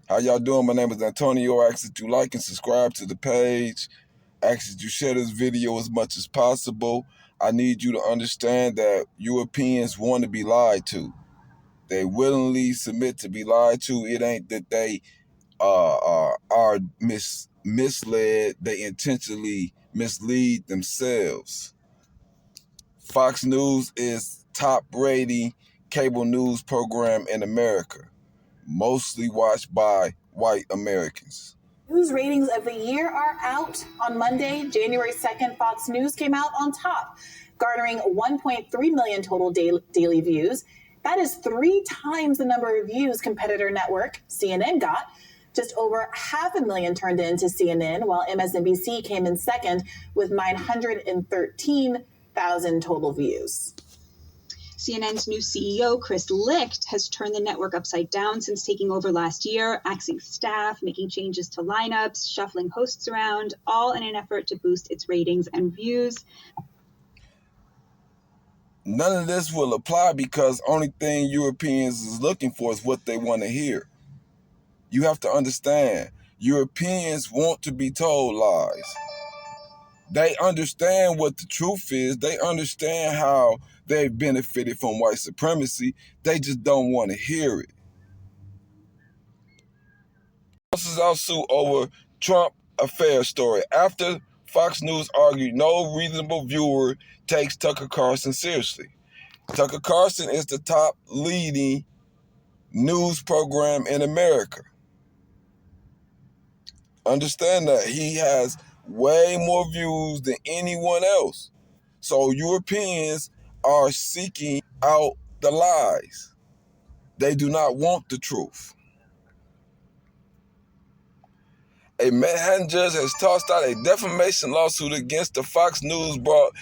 How y'all doing? My name is Antonio. I ask that you like and subscribe to the page. I ask that you share this video as much as possible. I need you to understand that Europeans want to be lied to. They willingly submit to be lied to. It ain't that they are misled. They intentionally mislead themselves. Fox News is top rating cable news program in America, mostly watched by white Americans. News ratings of the year are out. On Monday, January 2nd, Fox News came out on top, garnering 1.3 million total daily views. That is 3 times the number of views competitor network CNN got. Just over 500,000 turned in to CNN, while MSNBC came in second with 913,000 total views. CNN's new CEO, Chris Licht, has turned the network upside down since taking over last year, axing staff, making changes to lineups, shuffling hosts around, all in an effort to boost its ratings and views. None of this will apply because only thing Europeans is looking for is what they want to hear. You have to understand, Europeans want to be told lies. They understand what the truth is. They understand how they've benefited from white supremacy. They just don't want to hear it. This is also over Trump affair story. After Fox News argued no reasonable viewer takes Tucker Carlson seriously. Tucker Carlson is the top leading news program in America. Understand that he has way more views than anyone else. So Europeans are seeking out the lies. They do not want the truth. A Manhattan judge has tossed out a defamation lawsuit against the Fox News brought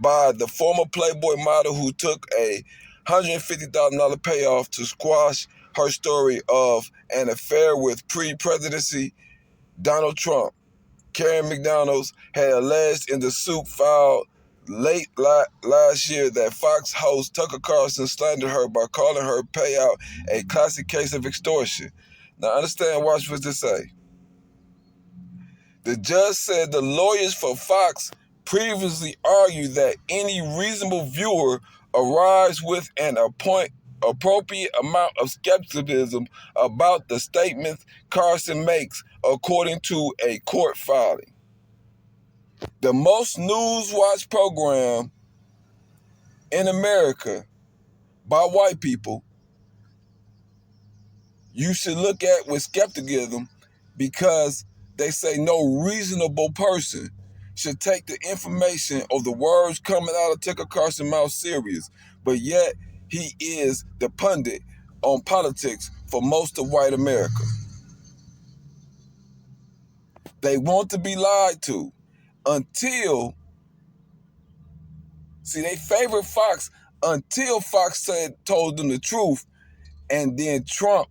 by the former Playboy model who took a $150,000 payoff to squash her story of an affair with pre-presidency Donald Trump. Karen McDonald had alleged in the suit filed late last year that Fox host Tucker Carlson slandered her by calling her payout a classic case of extortion. Now understand, watch what this say. The judge said the lawyers for Fox previously argued that any reasonable viewer arrives with an appropriate amount of skepticism about the statements Carlson makes, according to a court filing. The most news-watched program in America by white people, you should look at with skepticism because they say no reasonable person should take the information or the words coming out of Tucker Carlson's mouth serious, but yet he is the pundit on politics for most of white America. They want to be lied to until, see, they favorite Fox until Fox told them the truth, and then Trump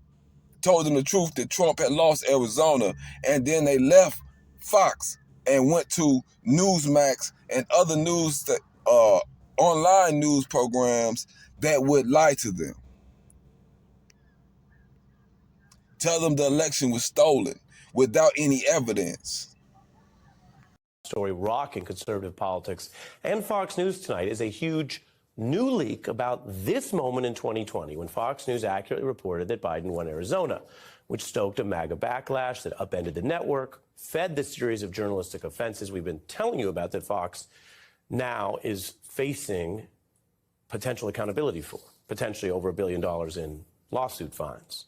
told them the truth that Trump had lost Arizona, and then they left Fox and went to Newsmax and other news online news programs that would lie to them. Tell them the election was stolen without any evidence. Story rocking conservative politics and Fox News tonight is a huge new leak about this moment in 2020 when Fox News accurately reported that Biden won Arizona, which stoked a MAGA backlash that upended the network, fed the series of journalistic offenses we've been telling you about that Fox now is facing potential accountability for, potentially over $1 billion in lawsuit fines.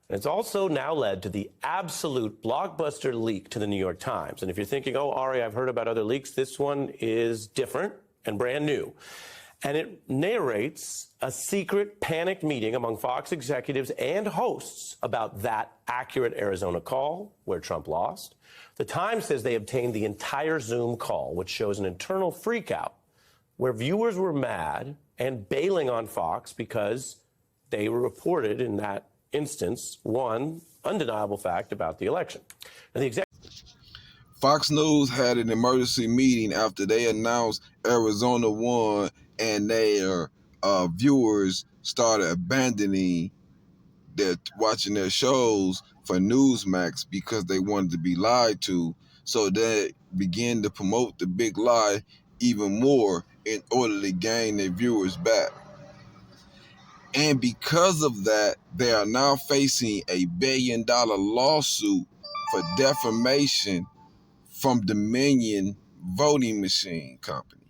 And it's also now led to the absolute blockbuster leak to the New York Times. And if you're thinking, oh, Ari, I've heard about other leaks, this one is different and brand new. And it narrates a secret panicked meeting among Fox executives and hosts about that accurate Arizona call where Trump lost. The Times says they obtained the entire Zoom call, which shows an internal freakout where viewers were mad and bailing on Fox because they reported in that instance one undeniable fact about the election. And Fox News had an emergency meeting after they announced Arizona won, and their viewers started abandoning watching their shows for Newsmax because they wanted to be lied to. So they began to promote the big lie even more in order to gain their viewers back. And because of that, they are now facing a $1 billion lawsuit for defamation from Dominion Voting Machine Company.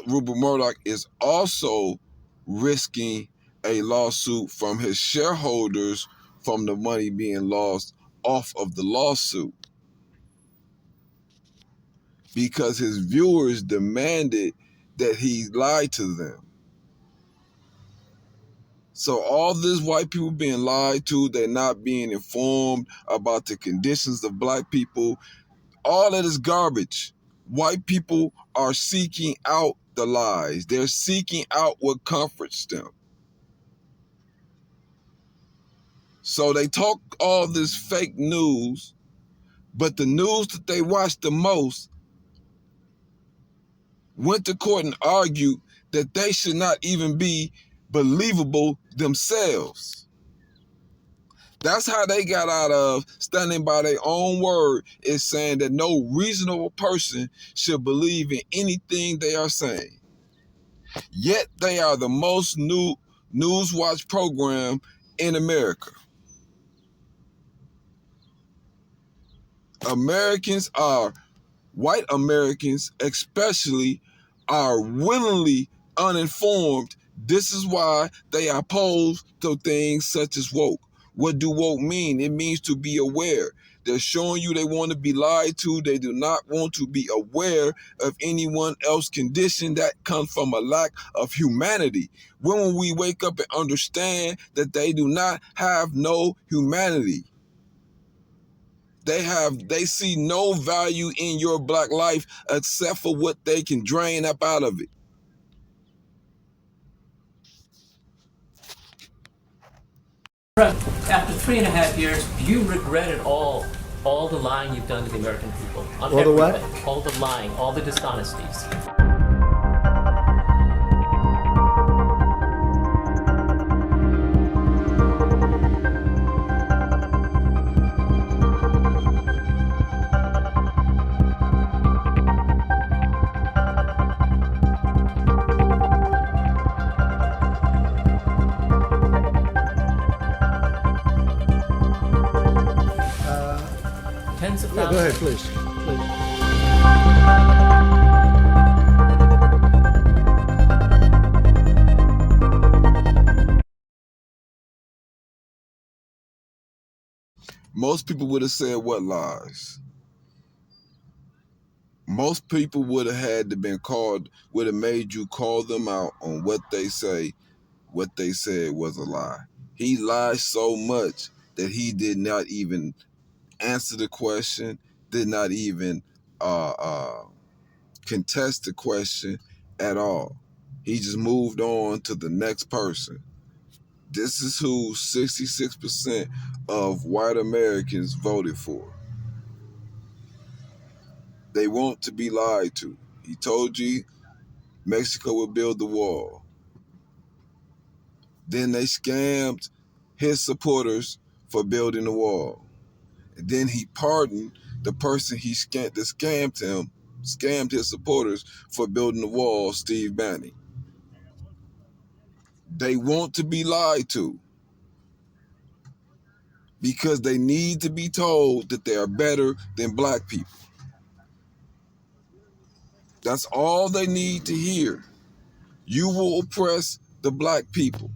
Rupert Murdoch is also risking a lawsuit from his shareholders from the money being lost off of the lawsuit, because his viewers demanded that he lied to them. So all this white people being lied to, they're not being informed about the conditions of black people, all that is garbage. White people are seeking out the lies. They're seeking out what comforts them. So they talk all this fake news, but the news that they watch the most went to court and argued that they should not even be believable themselves. That's how they got out of standing by their own word, is saying that no reasonable person should believe in anything they are saying. Yet they are the most new news watch program in America. White Americans especially, are willingly uninformed. This is why they are opposed to things such as woke. What do woke mean? It means to be aware. They're showing you they want to be lied to. They do not want to be aware of anyone else's condition. That comes from a lack of humanity. When we wake up and understand that they do not have no humanity, they see no value in your black life except for what they can drain up out of it. After 3.5 years, do you regret it all the lying you've done to the American people? On all the what? All the lying, all the dishonesties. Tens of thousands. Go ahead, please. Most people would have said, what lies? Most people would have had to would have made you call them out on what they said was a lie. He lied so much that he did not even answer the question, did not even contest the question at all. He just moved on to the next person. This is who 66% of white Americans voted for. They want to be lied to. He told you Mexico would build the wall. Then they scammed his supporters for building the wall. And then he pardoned the person that scammed his supporters for building the wall, Steve Bannon. They want to be lied to because they need to be told that they are better than black people. That's all they need to hear. You will oppress the black people.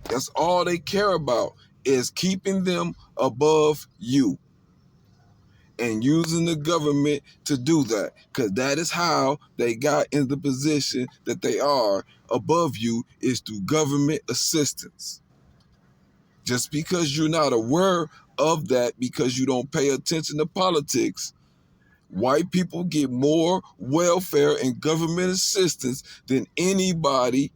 That's all they care about, is keeping them above you and using the government to do that, because that is how they got in the position that they are above you, is through government assistance. Just because you're not aware of that, because you don't pay attention to politics, white people get more welfare and government assistance than anybody.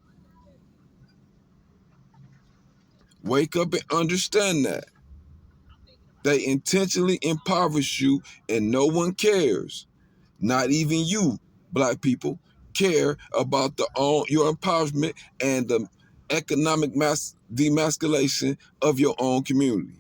Wake up and understand that. They intentionally impoverish you and no one cares. Not even you, black people, care about your empowerment and economic demasculation of your own community.